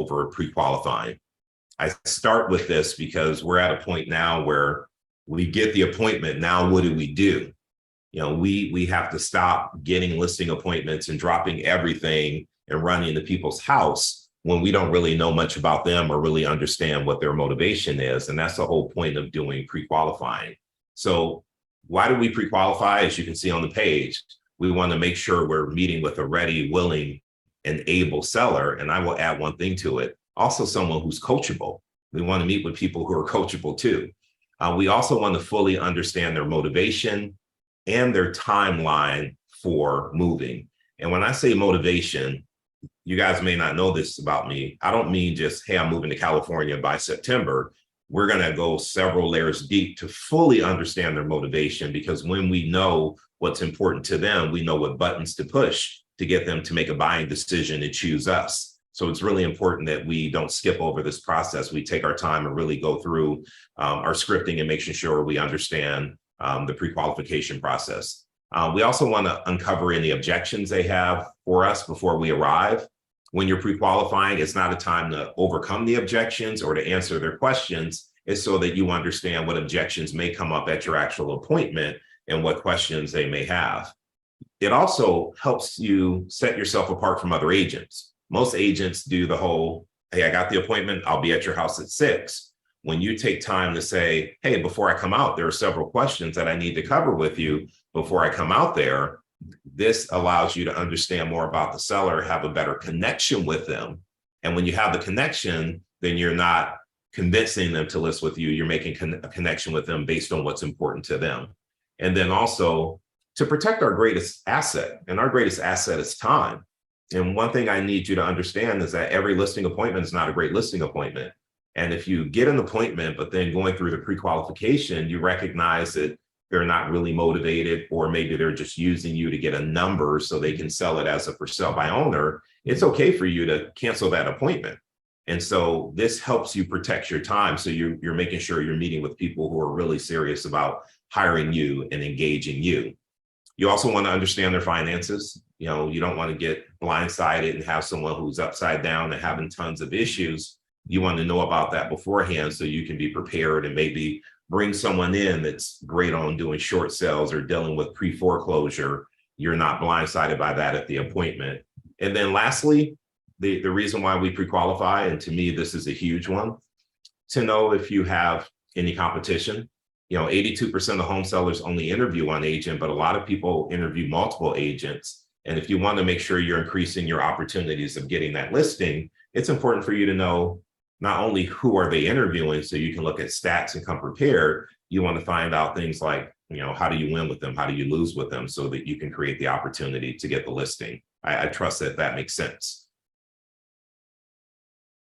over pre-qualifying. I start with this because we're at a point now where we get the appointment. Now, what do? We have to stop getting listing appointments and dropping everything and running to people's house when we don't really know much about them or really understand what their motivation is. And that's the whole point of doing pre-qualifying. So why do we pre-qualify? As you can see on the page, we want to make sure we're meeting with a ready, willing, and able seller. And I will add one thing to it. Also, someone who's coachable. We want to meet with people who are coachable too. We also want to fully understand their motivation and their timeline for moving. And when I say motivation, you guys may not know this about me. I don't mean just, hey, I'm moving to California by September. We're going to go several layers deep to fully understand their motivation, because when we know what's important to them, we know what buttons to push to get them to make a buying decision and choose us. So it's really important that we don't skip over this process. We take our time and really go through our scripting and making sure we understand the pre-qualification process. We also want to uncover any objections they have for us before we arrive. When you're pre-qualifying, it's not a time to overcome the objections or to answer their questions. It's so that you understand what objections may come up at your actual appointment and what questions they may have. It also helps you set yourself apart from other agents. Most agents do the whole, hey, I got the appointment, I'll be at your house at 6. When you take time to say, hey, before I come out, there are several questions that I need to cover with you before I come out there, this allows you to understand more about the seller, have a better connection with them. And when you have the connection, then you're not convincing them to list with you. You're making a connection with them based on what's important to them. And then also to protect our greatest asset, and our greatest asset is time. And one thing I need you to understand is that every listing appointment is not a great listing appointment. And if you get an appointment, but then going through the pre-qualification, you recognize that they're not really motivated, or maybe they're just using you to get a number so they can sell it as a for sale by owner, it's okay for you to cancel that appointment. And so this helps you protect your time. So you're making sure you're meeting with people who are really serious about hiring you and engaging you. You also want to understand their finances. You don't want to get blindsided and have someone who's upside down and having tons of issues. You want to know about that beforehand so you can be prepared and maybe bring someone in that's great on doing short sales or dealing with pre-foreclosure. You're not blindsided by that at the appointment. And then lastly, the reason why we pre-qualify, and to me, this is a huge one, to know if you have any competition. 82% of home sellers only interview one agent, but a lot of people interview multiple agents. And if you want to make sure you're increasing your opportunities of getting that listing, it's important for you to know not only who are they interviewing, so you can look at stats and come prepared. You want to find out things like, how do you win with them? How do you lose with them, so that you can create the opportunity to get the listing? I trust that makes sense.